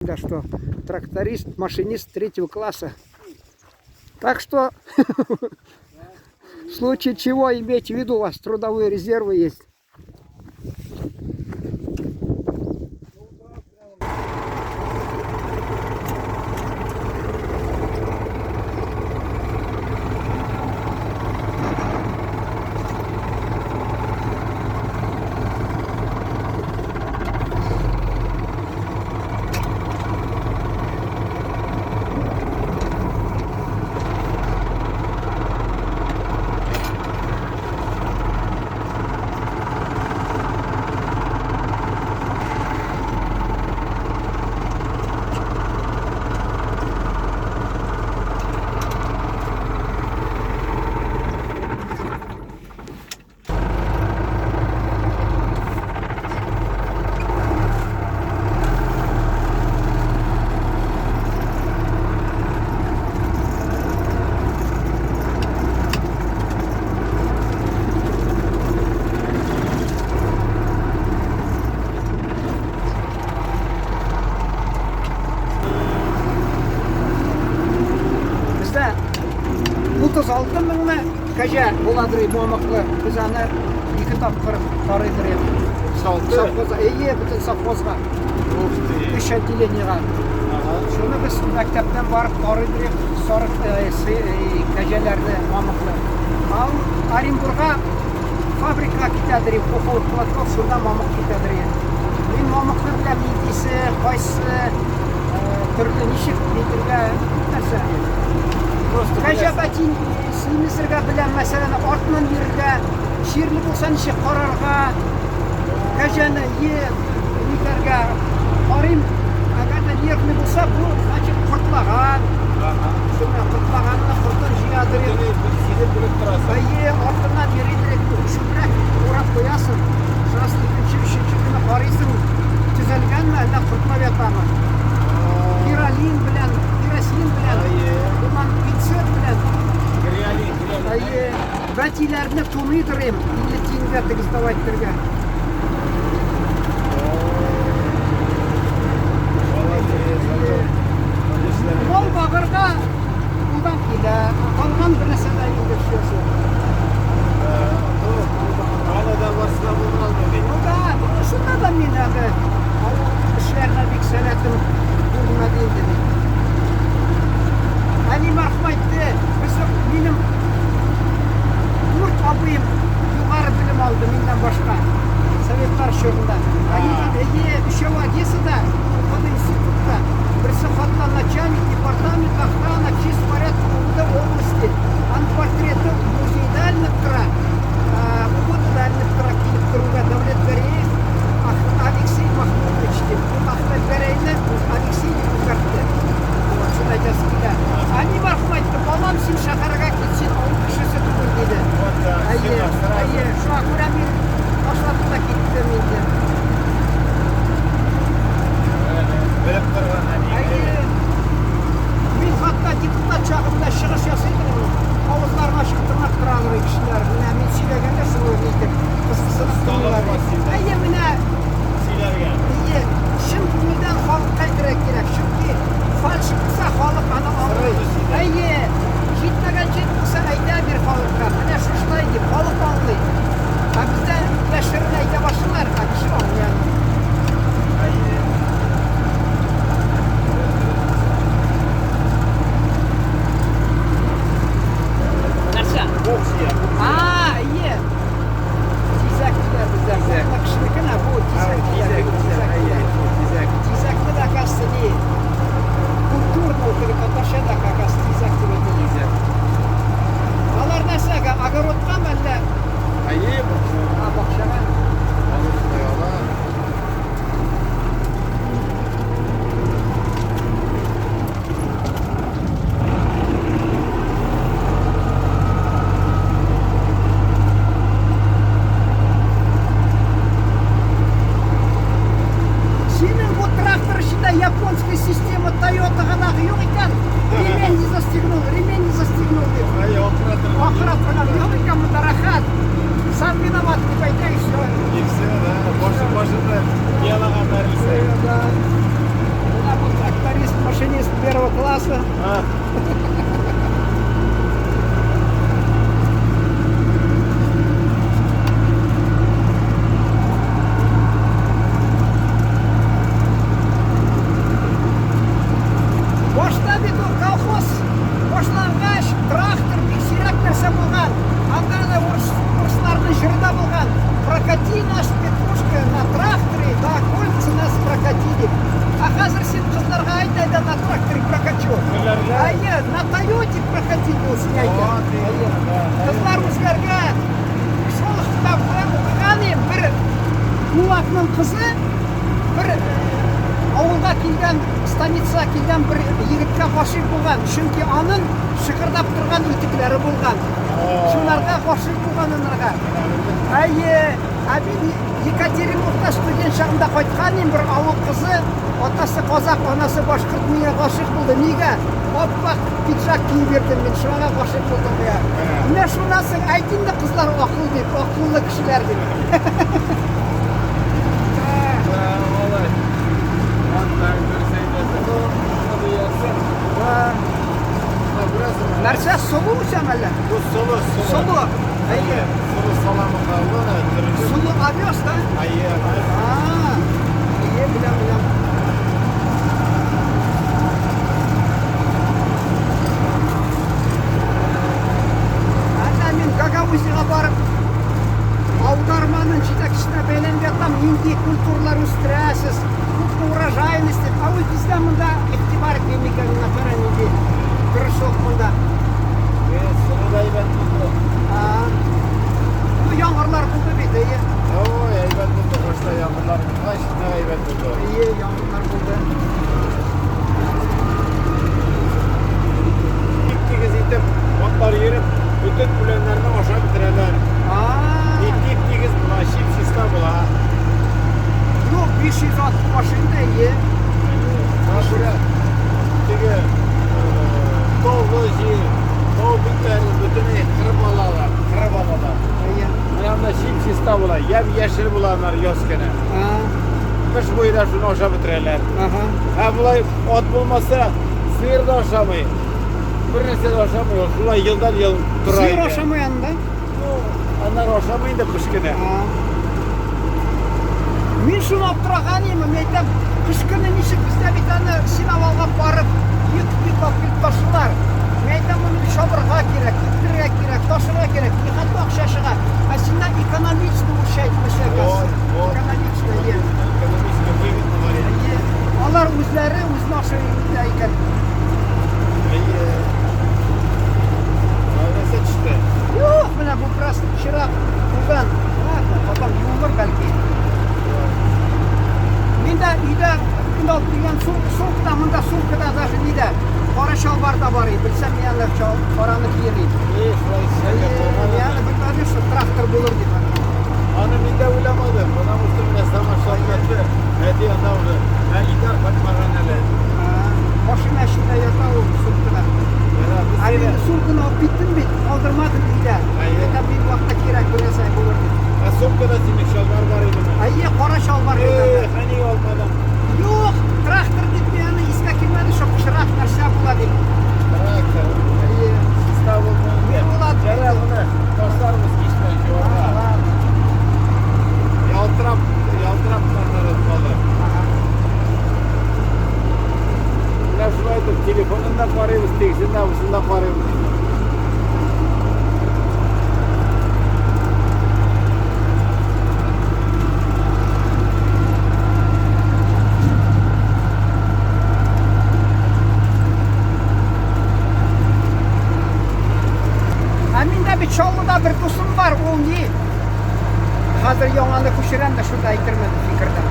Да что, тракторист, машинист 3-го класса. Так что, в случае чего, имейте в виду, у вас трудовые резервы есть. Отыз алты мыңны кәже боладыр момықлы біз аны 2 тапқыр тарайдыр еді. Совхозға, бүтін совхозға. 3 отделениеға. Шоны біз мәктептен барып тарайдыр еді, кәжелерді момықлы. Ал Оренбурға фабрика кетедір еді, Қоқылық Платков, шында момық кетедір еді. Мен момықлы білем егесі, қайсы, түрлі нешік метрге нәрсе. Кәже бәтин сыймызырға білем, мәселені артынан ерге, шерлі болса неше қарарға, кәжені некерге қарайым, әгәден ерні болса, бұл құртлаған, құртлағанына құртын жиядыр еді. Артынан ередірек үшірек орап қоясың, жас 2-3 күні қарайсың, түзелген мә, әлі құртлап ятамы. Керосин білен, бұлан пиццет білен, бәтилеріні тумыйдыр ем, 50 теңге тігіздавайттырға. Ол бағырға бұлдан келі, қалған бір нәрседе еңдер шүйесі. Қалада барсына бұлдан алды дейді. Шында да мен әгі үшлеріне бек сәләтім бұлдыма дейін деді. Әли марқым айтты, менің 4 абыйым жоғары білім алды менден башқа, советтар шоғында. Үшеуі Одессада, оқыды институтта, бірісі хатта начальник департамент охрана чист порядка области. Ан портреті музейда ілініп тұра, ұғыды ілініп тұра келіп тұруға Давлет Гореев, Алексей Махмудович деп, Ахмет Гарейні Алексей Махмудович. Они марқым айтты, балам сен шақарға кетсен, ауыл кішісі түгіл деді. Шақыра мен башлатында кетті менде. Біліп тұрған Мен хатта депутат шағымда шығыш жасайдым, ауызларына шықтырмақ тұраныр кішілер. Мен сөйлегенде сол өтейдім, қысқысынып тұңылар. Міне шын көңілден халыққа керек керек, шынки фальши болса халық аны алғай. Жетмеген жет болса айда бір халыққа, міне шышлай деп халық алғай. Бізде яшырын айда башылар, кіші оңиян. Нәрсе? Боксия. Тизәктілер біздер. Кішінікін, бұл тизәктілер да кажется не культурно отношение как раз тизәктілер нельзя. Алар нәрсеге огородқа мәлі? Бақшаға. Японская система Toyota ғанағы yok екен. Ремень не застегнул деп. Оператор yok екен, мұнда рахат. Сам виноват, не пойди и все. И все, да. Больше, да. Дело бәрі. Да. Ағасы. Ha. Башта бит ул колхоз башланғаш, трактор бик сирәк нәрсә булган. Анда да урысларның җырында булган. Прокати наш Петрушка на тракторе, да кольца нас прокатили. А хәзер син кызларга әйт, әйдә на тракторе прокачу. Көләргә? Әйе, на Тойоте прокатили ул син әйт. Кызлар үзләргә шул китапта укыган бер кулакның кызы бер авылга килгән, станица килгән бер егеткә гашыйк булган. Чөнки аның шыкырдап торган итекләре булган. Шуларга гашыйк булган анарга. Әйе, ә мин Екатеринбургта студент чагында кайткан бер авыл кызы, атасы казак, анасы башкорт, миңа гашыйк булды. Нигә? Аппак пиджак киеп бирдем мин, шуңа гашыйк булдым я. Менә шунасы әйт инде кызлар акыл дип, акыллы кешеләр дип. Нәрсә сулу икән әллә? Bu sulu. Сулу. Әйе. Sulu salamı kaldı da. Сулу овес, да? Hayır. Әйе, беләм. Әнә мин Гагаузига барып, аударманың җитәкчесенә бәйләнеп ятам, нинди культуралар үстерәсез, күпме урожайность дип. Ә ул бездә монда игътибар итми икән, например, нинди тырышлык монда. Sulu da evet buldu. Bu яңгырлар булды бит, әйе. Oo, evet buldu. Hoşta yağmurlar. Kaçta evet buldu. Әйе, яңгырлар булды. İp itip, otlar yerip, bütün kulenlerini aşağı bitirirler. İp bula, şip şista bula. Yok, 560 машинда, әйе. Aşırı. Tege, toğlu jir, toğ bitlerini bütünü kırıp alalar. Әйе. Yanında şip şista bula, yem yeşil bulanlar yoskene. Kış boyu da şunu aşağı bitirirler. Ha bulay ot bulmasa sıyır da aşamayı. Bir nese de aşamıyor. Şulay yıldan yıl duraydı. Сыйыр ашамаянда. Onlar aşamayın da kış güne. Мин шуны аптыраган идем, мен әйтәм, кыш көне ничек бездә бит аны синовалга барып, йөк алып ташлар. Мен әйтәм, моны чабырга кирәк, китерергә кирәк, ташырга кирәк. Нихәтле акча чыга. Ә синнән экономично ушайт мәшәкәс. Экономично, әйе. Ekonomist выгодно говорит. Әйе. Алар үзләре үз машинада икән. Öyleyse çıktı. Юк, менә бу раз чирак булган. Ладно, потом юлыр бәлки. Мин дә өйдә көн алып килгән сумкада, монда сумкада даже нидә, кара чалбар да бар иде. Белсәм, янә караны киерим. İyi, şurayı size Yani bilmedi şu traktör bulur gibi. Onu bir de uylamadım. Buna muhtemelen zaman şartlattı. Hediye davru. Ben idar katmaranele. Başına şimdi yatağı o suмкада. Abi suмканы алып биттим бит, калдырмадым өйдә. Әйтәм, мин вакытта кирәк бернәрсә булыр дип. Sumkada simik şalvar var idi. Әйе, кара чалбар иде. Hani olmadan. Юк, трактор дип мені искә килмәде, шул кычрак нәрсә була дип. Traktör. Әйе. İstanbul'da. Bir ulan. Gel bunu. Taşlarımız geçmeyince orada. Yaltırap kanları falan. Ne şuraydı? Telefonunda parayız, teksinde avusunda parayız. Чаллыда бер дусым бар, ул ни? Хәзер яңаны күчерәм дә шунда әйтермен фикердә.